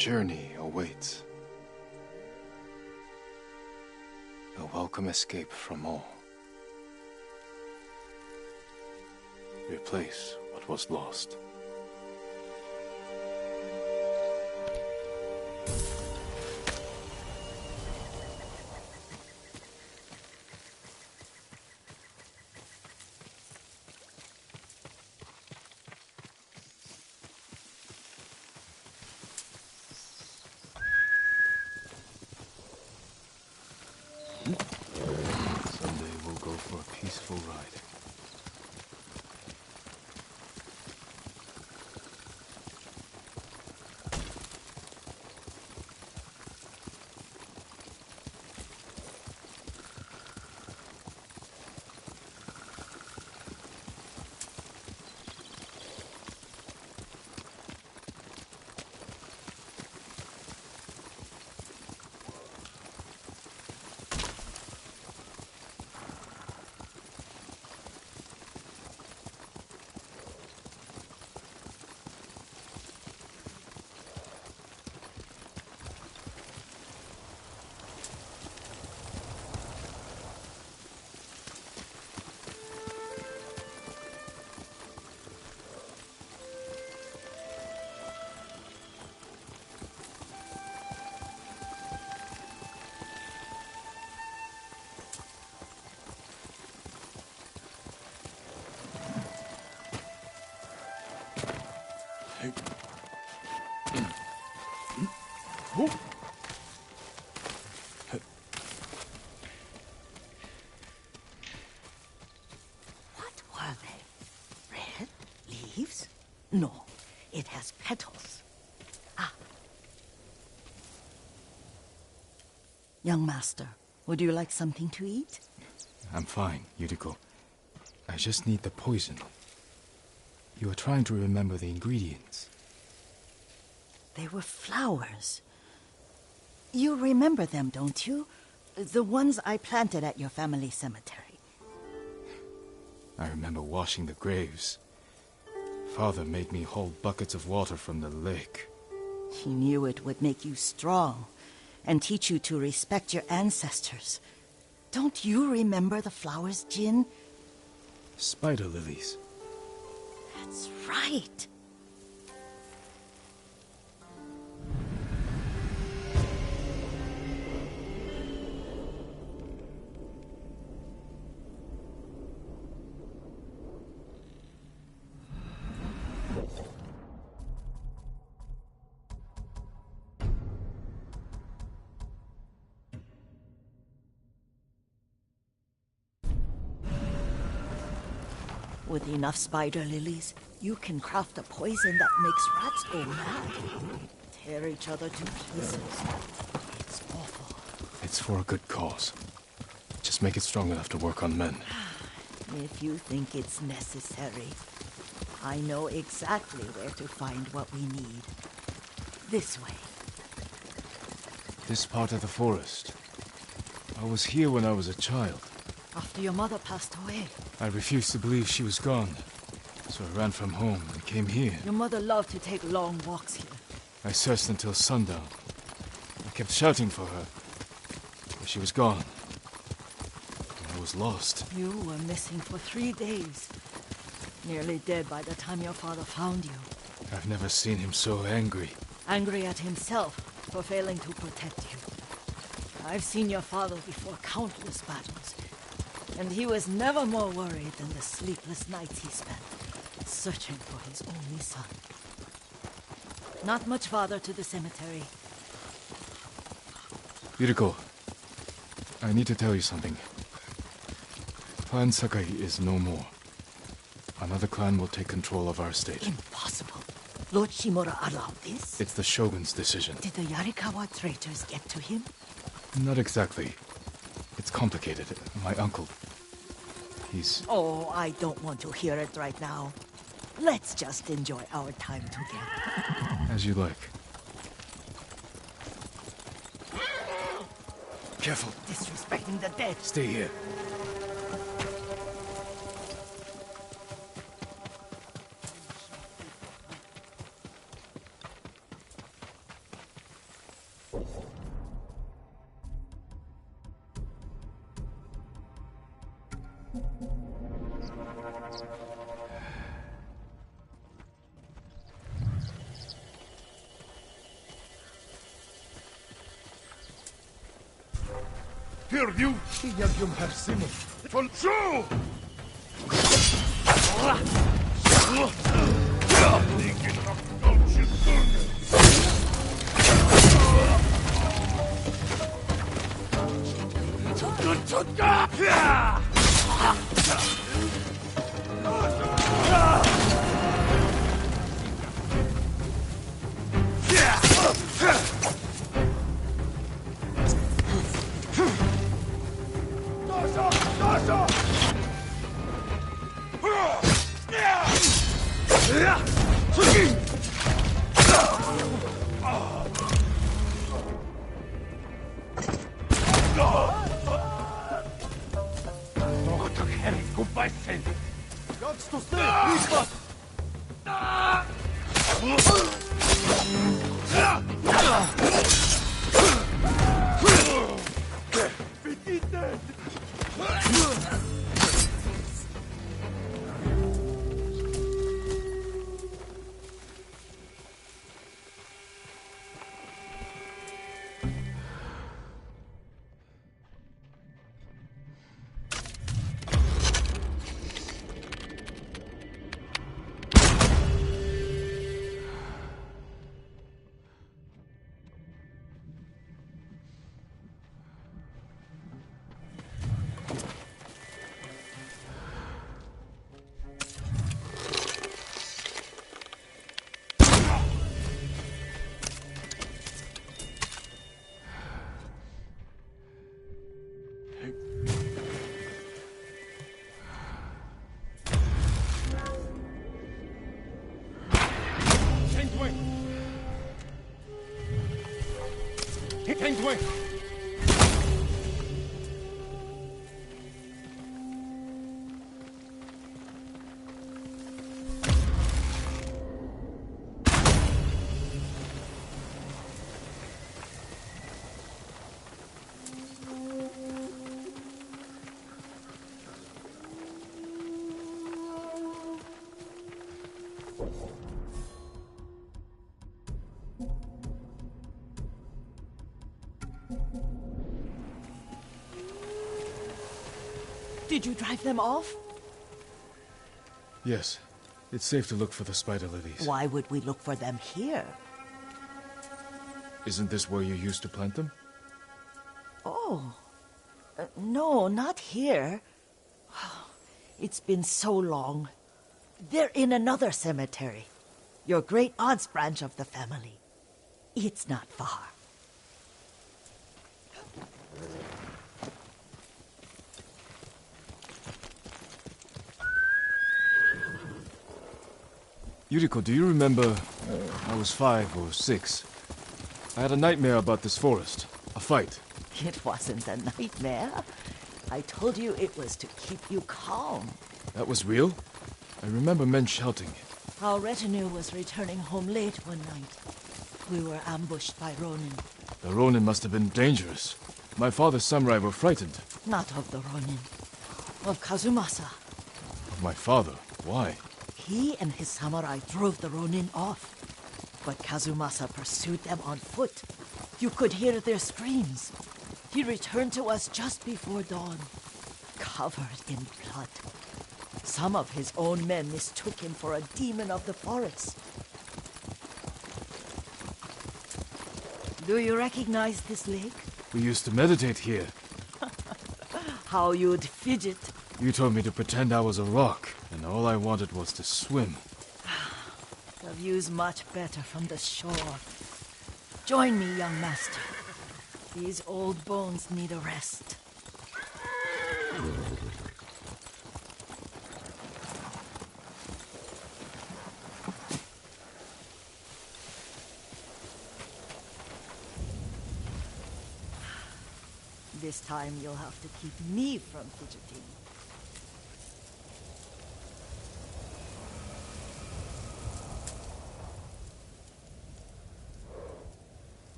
journey awaits. A welcome escape from all. Replace what was lost. Someday we'll go for a peaceful ride. What were they? Red leaves? No, it has petals. Ah. Young master, would you like something to eat? I'm fine, Yuriko. I just need the poison. You are trying to remember the ingredients. They were flowers. You remember them, don't you? The ones I planted at your family cemetery. I remember washing the graves. Father made me hold buckets of water from the lake. He knew it would make you strong and teach you to respect your ancestors. Don't you remember the flowers, Jin? Spider lilies. That's right. With enough spider lilies, you can craft a poison that makes rats go mad. Tear each other to pieces. It's awful. It's for a good cause. Just make it strong enough to work on men. If you think it's necessary, I know exactly where to find what we need. This way. This part of the forest. I was here when I was a child. After your mother passed away. I refused to believe she was gone. So I ran from home and came here. Your mother loved to take long walks here. I searched until sundown. I kept shouting for her. But she was gone. I was lost. You were missing for 3 days. Nearly dead by the time your father found you. I've never seen him so angry. Angry at himself for failing to protect you. I've seen your father before countless battles. And he was never more worried than the sleepless nights he spent searching for his only son. Not much farther to the cemetery. Yuriko, I need to tell you something. Clan Sakai is no more. Another clan will take control of our state. Impossible. Lord Shimura allowed this? It's the Shogun's decision. Did the Yarikawa traitors get to him? Not exactly. It's complicated. My uncle... he's... Oh, I don't want to hear it right now. Let's just enjoy our time together. As you like. Careful. Disrespecting the dead. Stay here. Hör du? Jag har Simon. Von Joe! Did you drive them off? Yes. It's safe to look for the spider lilies. Why would we look for them here? Isn't this where you used to plant them? Oh. No, not here. It's been so long. They're in another cemetery. Your great aunt's branch of the family. It's not far. Yuriko, do you remember... I was 5 or 6. I had a nightmare about this forest. A fight. It wasn't a nightmare. I told you it was to keep you calm. That was real? I remember men shouting. Our retinue was returning home late one night. We were ambushed by Ronin. The Ronin must have been dangerous. My father's samurai were frightened. Not of the Ronin. Of Kazumasa. Of my father? Why? He and his samurai drove the Ronin off. But Kazumasa pursued them on foot. You could hear their screams. He returned to us just before dawn, covered in blood. Some of his own men mistook him for a demon of the forest. Do you recognize this lake? We used to meditate here. How you'd fidget. You told me to pretend I was a rock, and all I wanted was to swim. The view's much better from the shore. Join me, young master. These old bones need a rest. This time you'll have to keep me from fidgeting.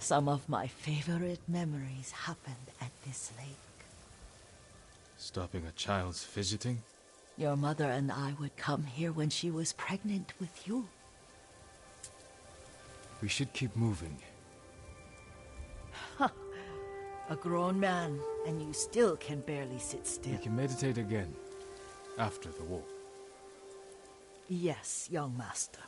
Some of my favorite memories happened at this lake. Stopping a child's fidgeting? Your mother and I would come here when she was pregnant with you. We should keep moving. A grown man, and you still can barely sit still. We can meditate again, after the war. Yes, young master.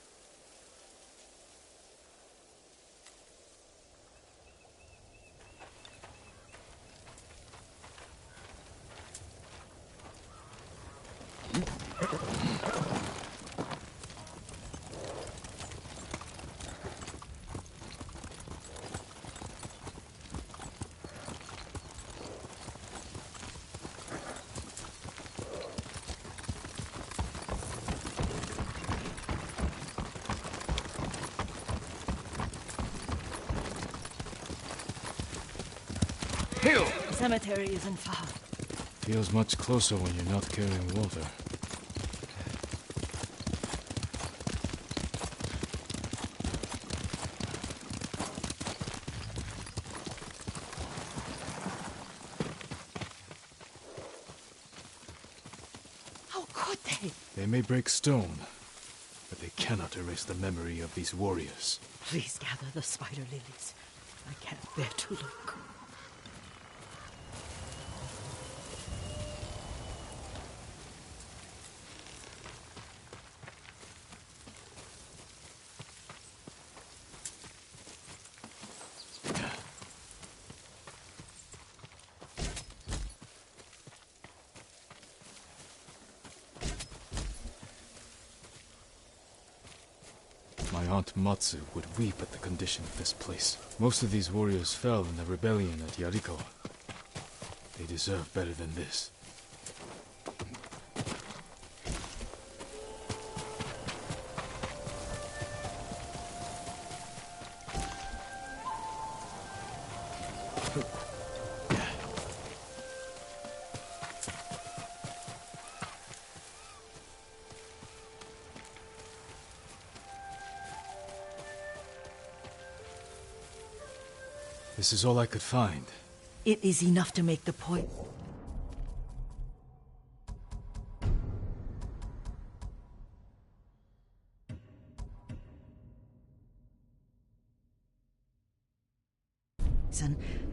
Hill! The cemetery isn't far. Feels much closer when you're not carrying water. How could they? They may break stone, but they cannot erase the memory of these warriors. Please gather the spider lilies. I can't bear to look. My Aunt Matsu would weep at the condition of this place. Most of these warriors fell in the rebellion at Yarikawa. They deserve better than this. This is all I could find. It is enough to make the point.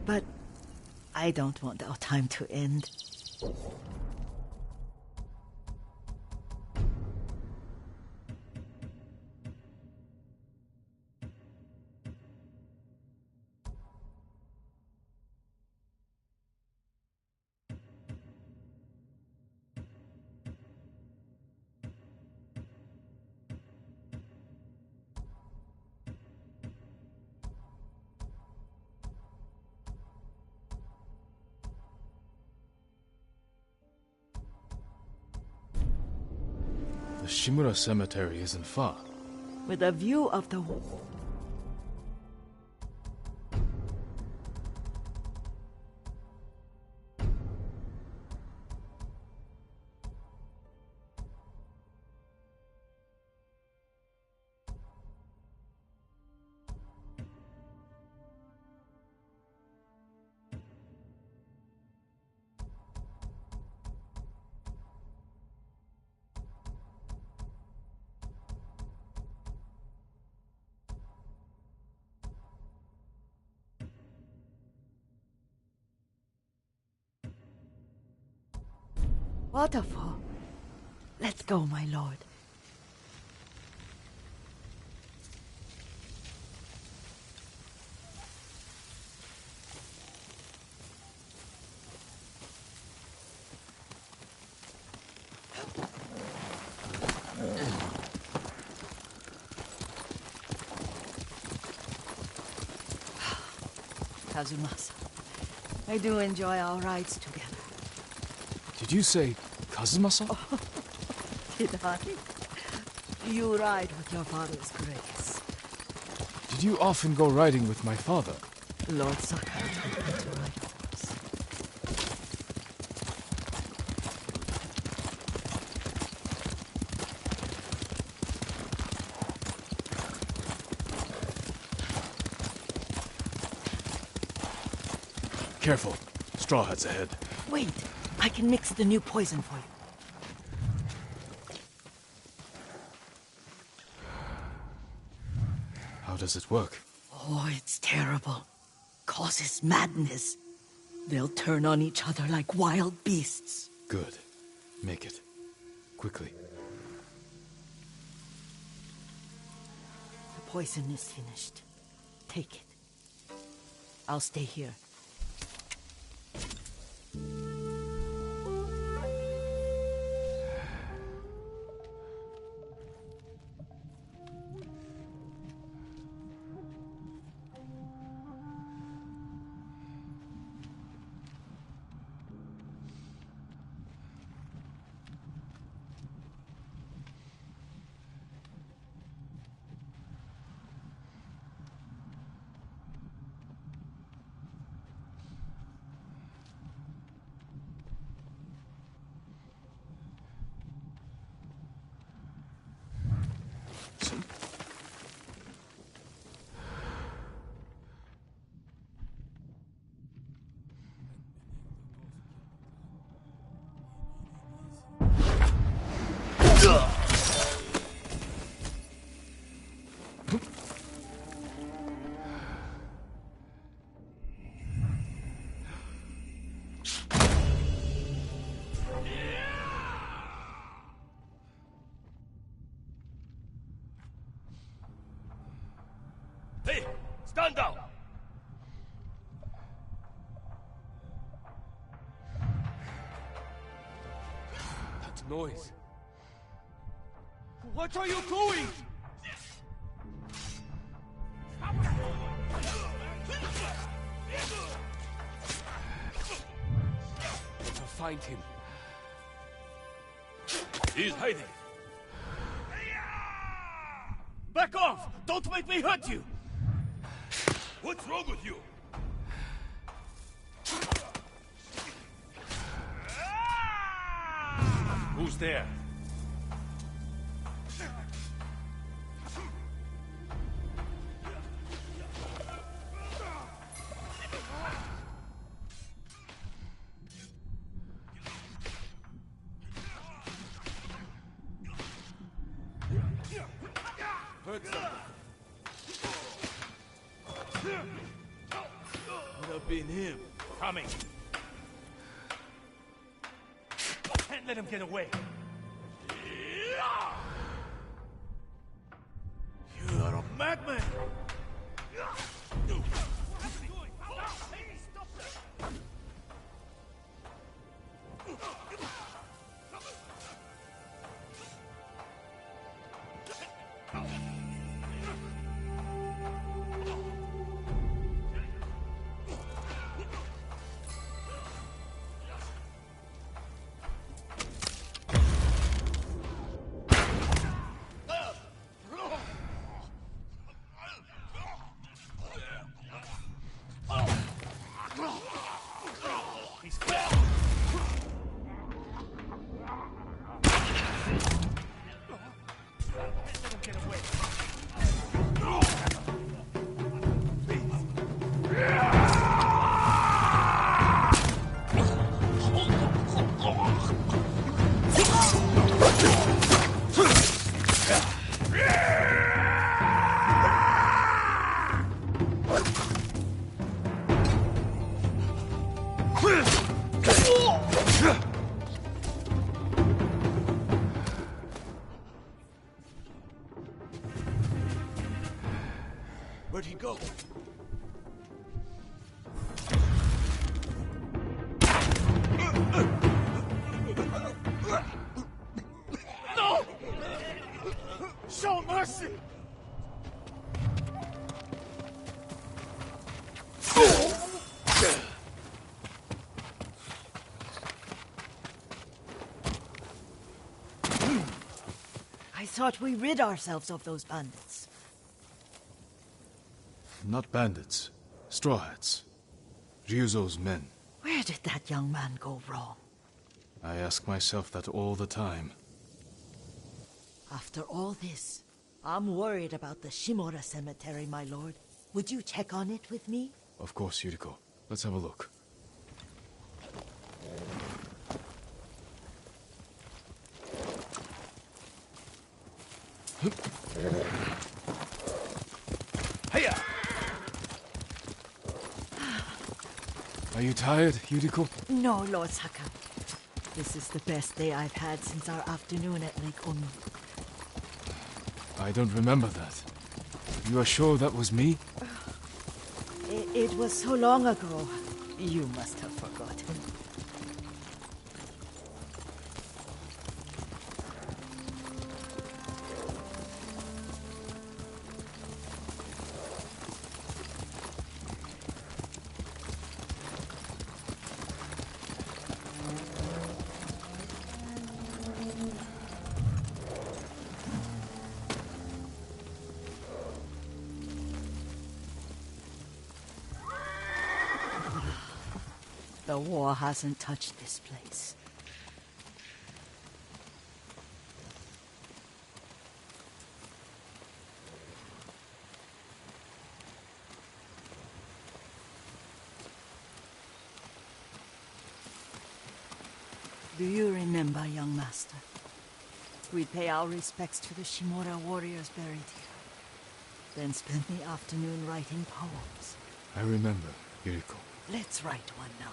But I don't want our time to end. The Shimura Cemetery isn't far. With a view of the... Waterfall. Let's go, my lord. Kazumasa, I do enjoy our rides together. Did you say Kazumasa? Oh, did I? You ride with your father's grace. Did you often go riding with my father? Lord Sakai told me to ride with us. Careful. Straw Hat's ahead. Wait, I can mix the new poison for you. How does it work? Oh, it's terrible. Causes madness. They'll turn on each other like wild beasts. Good. Make it. Quickly. The poison is finished. Take it. I'll stay here. Hey, stand down! That noise. What are you doing? Better find him. He's hiding. Back off! Don't make me hurt you! What's wrong with you? Who's there? Heard something. Would have been him. Coming. Can't let him get away. You are a madman. Where'd he go? No! Show mercy! I thought we rid ourselves of those bandits. Not bandits. Straw Hats. Ryuzo's men. Where did that young man go wrong? I ask myself that all the time. After all this, I'm worried about the Shimura cemetery, my lord. Would you check on it with me? Of course, Yuriko. Let's have a look. Hiya! Are you tired, Yuriko? No, Lord Saka. This is the best day I've had since our afternoon at Lake Omi. I don't remember that. You are sure that was me? It was so long ago. You must have forgotten. The war hasn't touched this place. Do you remember, young master? We'd pay our respects to the Shimura warriors buried here. Then spend the afternoon writing poems. I remember, Yuriko. Let's write one now.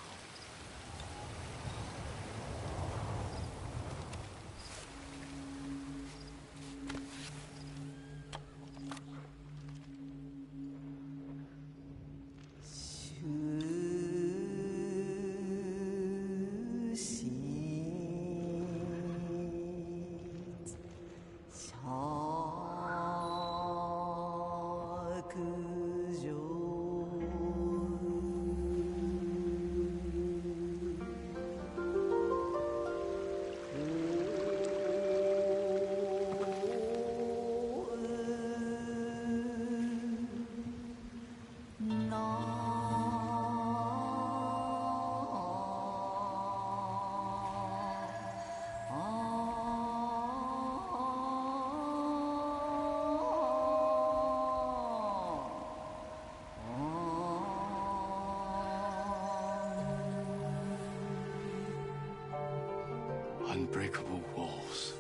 Unbreakable walls.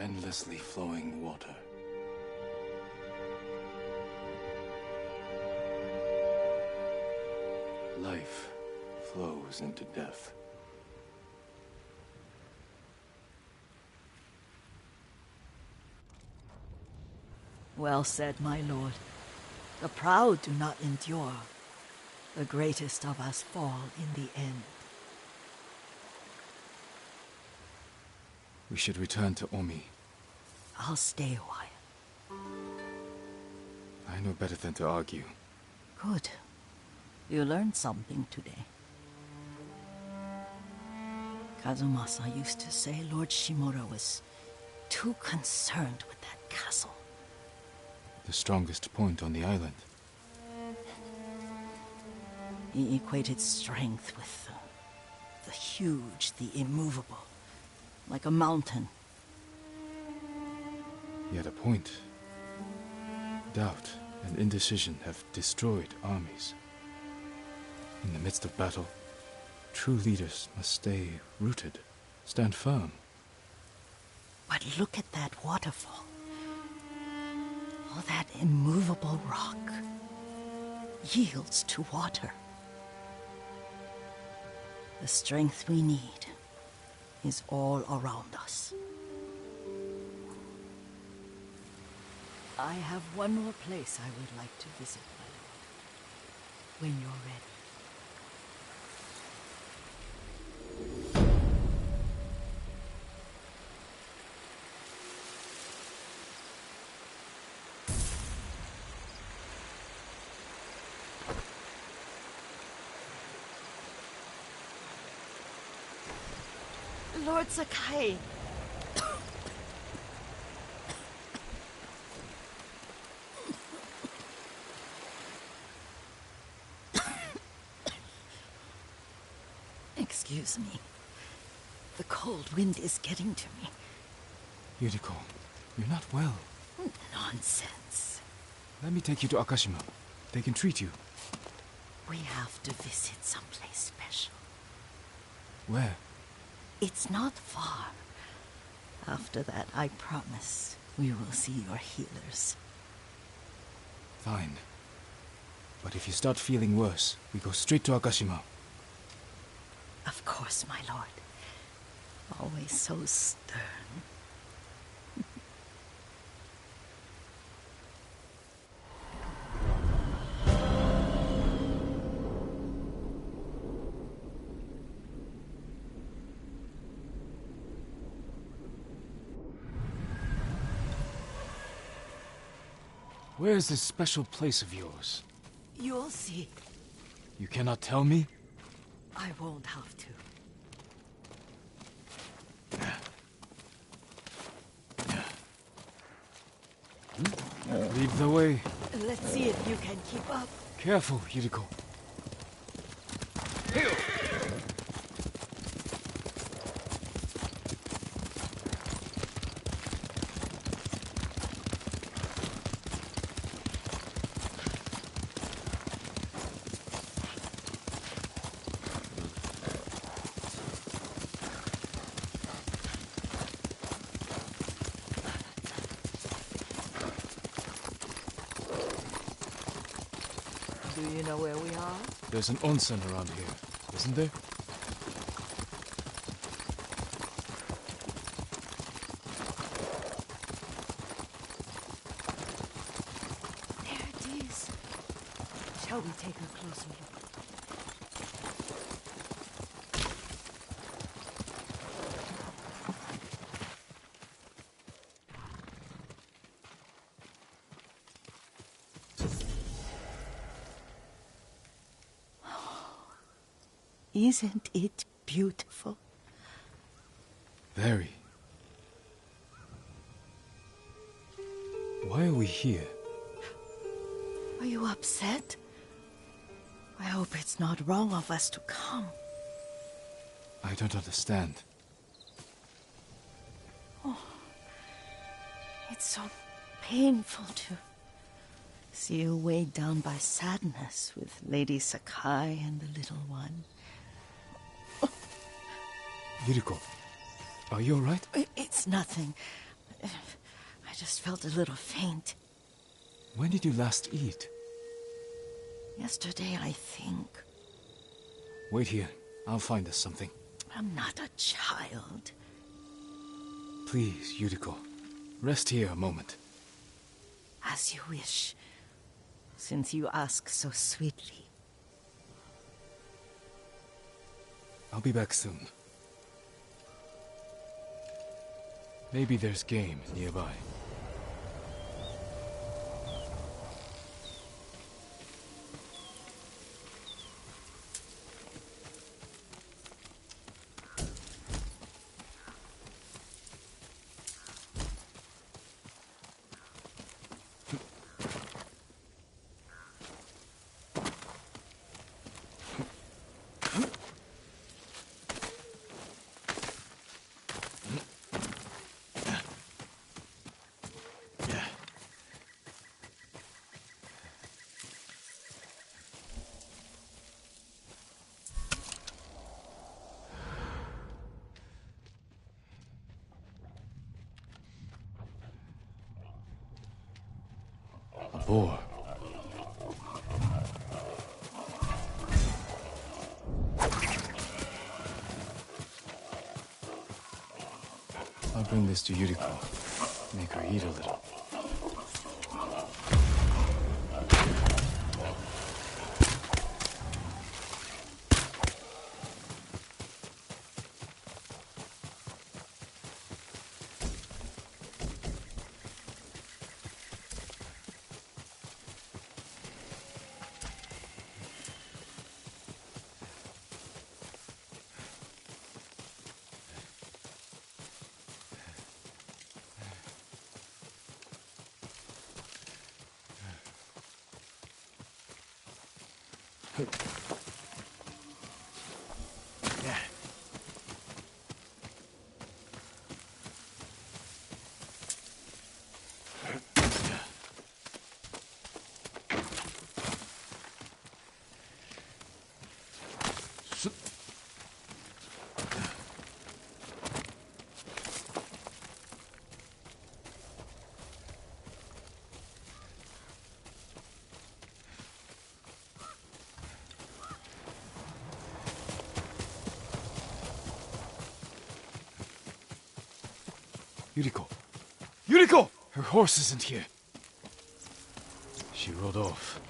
Endlessly flowing water. Life flows into death. Well said, my lord. The proud do not endure. The greatest of us fall in the end. We should return to Omi. I'll stay a while. I know better than to argue. Good. You learned something today. Kazumasa used to say Lord Shimura was too concerned with that castle. The strongest point on the island. He equated strength with the huge, the immovable, like a mountain. He had a point. Doubt and indecision have destroyed armies. In the midst of battle, true leaders must stay rooted, stand firm. But look at that waterfall. All that immovable rock yields to water. The strength we need is all around us. I have one more place I would like to visit, my lord. When you're ready. Lord Sakai. Excuse me. The cold wind is getting to me. Yuriko, you're not well. Nonsense. Let me take you to Akashima. they can treat you. We have to visit someplace special. Where? It's not far. After that, I promise we will see your healers. Fine. But if you start feeling worse, we go straight to Akashima. Of course, my lord. Always so stern. Where is this special place of yours? You'll see. You cannot tell me? I won't have to. Lead the way. Let's see if you can keep up. Careful, Yuriko. Do you know where we are? There's an onsen around here, isn't there? There it is. Shall we take a closer look? Isn't it beautiful? Very. Why are we here? Are you upset? I hope it's not wrong of us to come. I don't understand. It's so painful to see you weighed down by sadness with Lady Sakai and the little one. Yuriko, are you alright? It's nothing. I just felt a little faint. When did you last eat? Yesterday, I think. Wait here. I'll find us something. I'm not a child. Please, Yuriko. Rest here a moment. As you wish, since you ask so sweetly. I'll be back soon. Maybe there's game nearby. A boar. I'll bring this to Yuriko. Make her eat a little. Yuriko! Yuriko! Her horse isn't here. She rode off.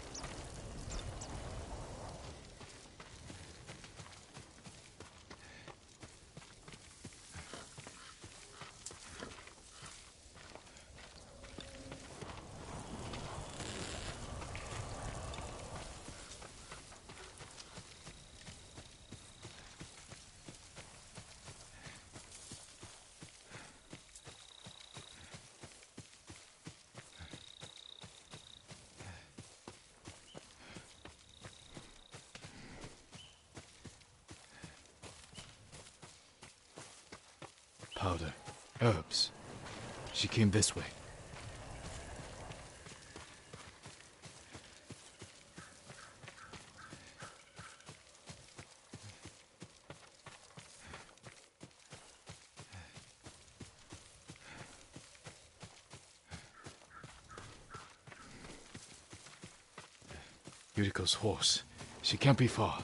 Powder. Herbs. She came this way. Yuriko's horse. She can't be far.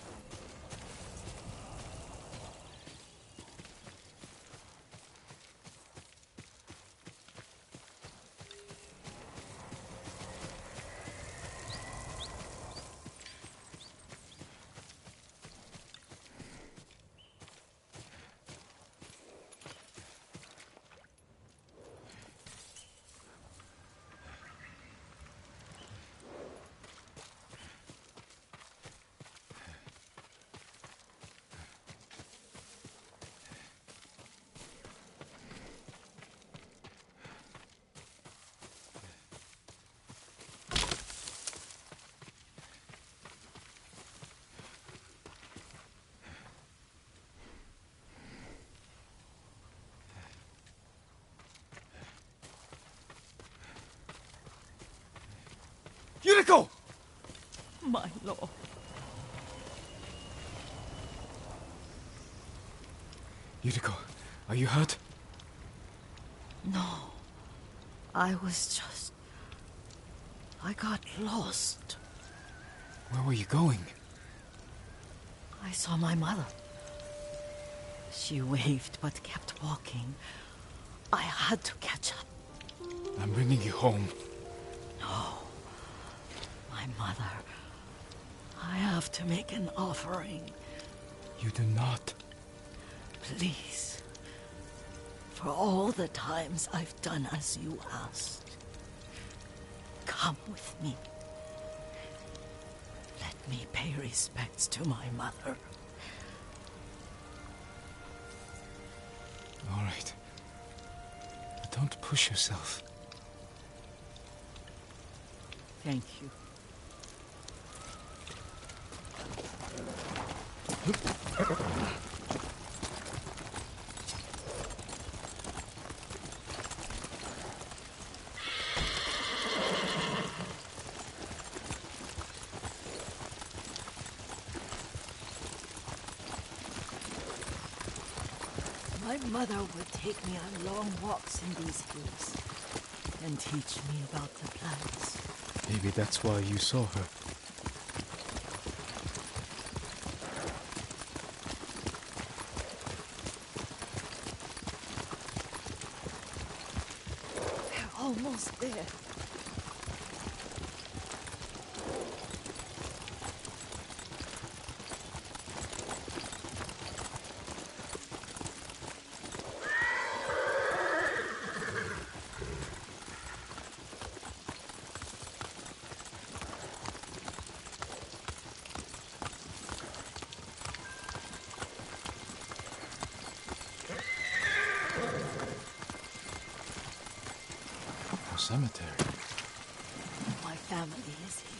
Yuriko! My lord. Yuriko, are you hurt? No. I got lost. Where were you going? I saw my mother. She waved but kept walking. I had to catch up. I'm bringing you home. No. My mother. I have to make an offering. You do not. Please. For all the times I've done as you asked. Come with me. Let me pay respects to my mother. All right. But don't push yourself. Thank you. My mother would take me on long walks in these hills and teach me about the plants. Maybe that's why you saw her. We're almost there. Cemetery. My family is here.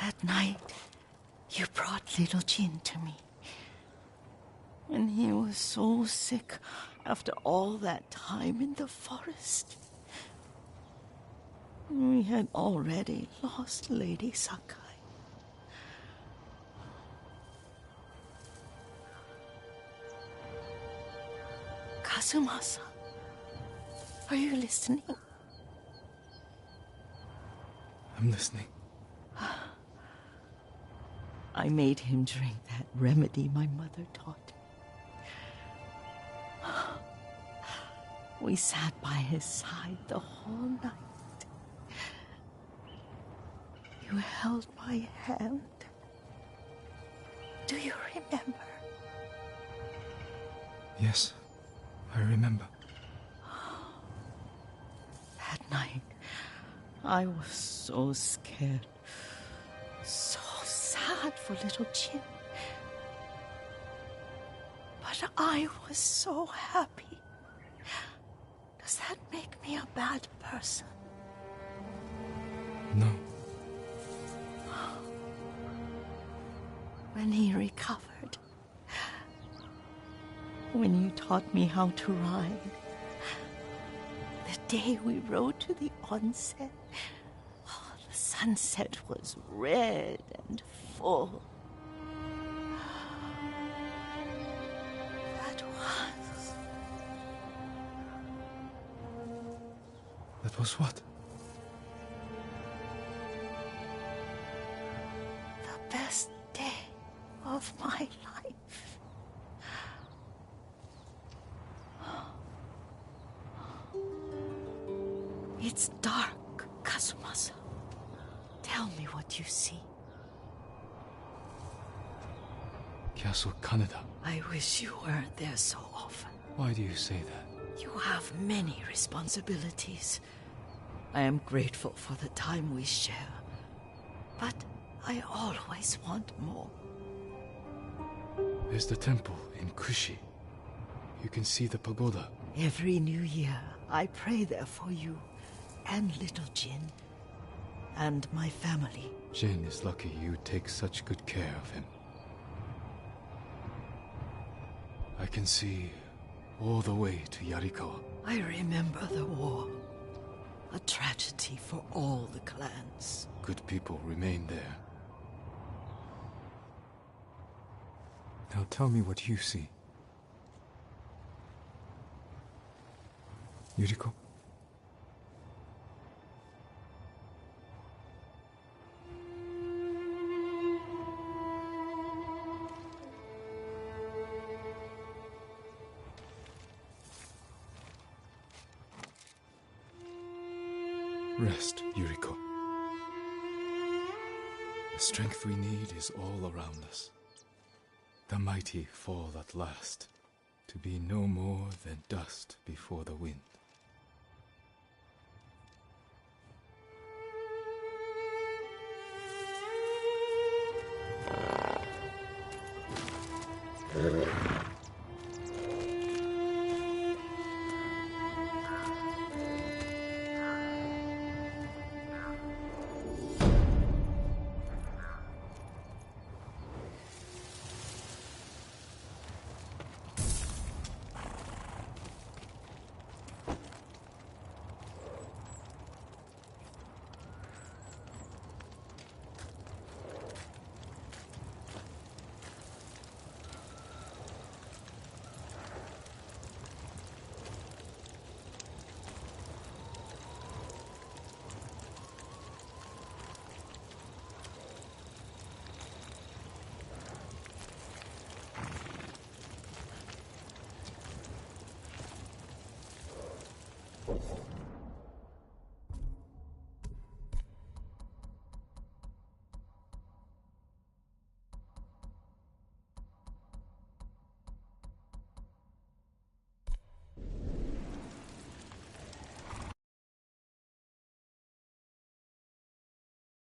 That night, you brought little Jin to me. When he was so sick, After all that time in the forest, we had already lost Lady Sakai. Kazumasa, are you listening? I'm listening. I made him drink that remedy my mother taught me. We sat by his side the whole night. You held my hand. Do you remember? Yes, I remember. That night, I was so scared, so sad for little Jin. But I was so happy. Does that make me a bad person? No. When he recovered, when you taught me how to ride, the day we rode to the onsen, oh, the sunset was red and full. That was what? The best day of my life. It's dark, Kazumasa. Tell me what you see. Castle Kaneda. I wish you weren't there so often. Why do you say that? You have many responsibilities. I am grateful for the time we share, but I always want more. There's the temple in Kushi. You can see the pagoda. Every new year, I pray there for you and little Jin and my family. Jin is lucky you take such good care of him. I can see all the way to Yarikawa. I remember the war. A tragedy for all the clans. Good people remain there. Now tell me what you see. Yuriko? Rest, Yuriko. The strength we need is all around us. The mighty fall at last, to be no more than dust before the wind.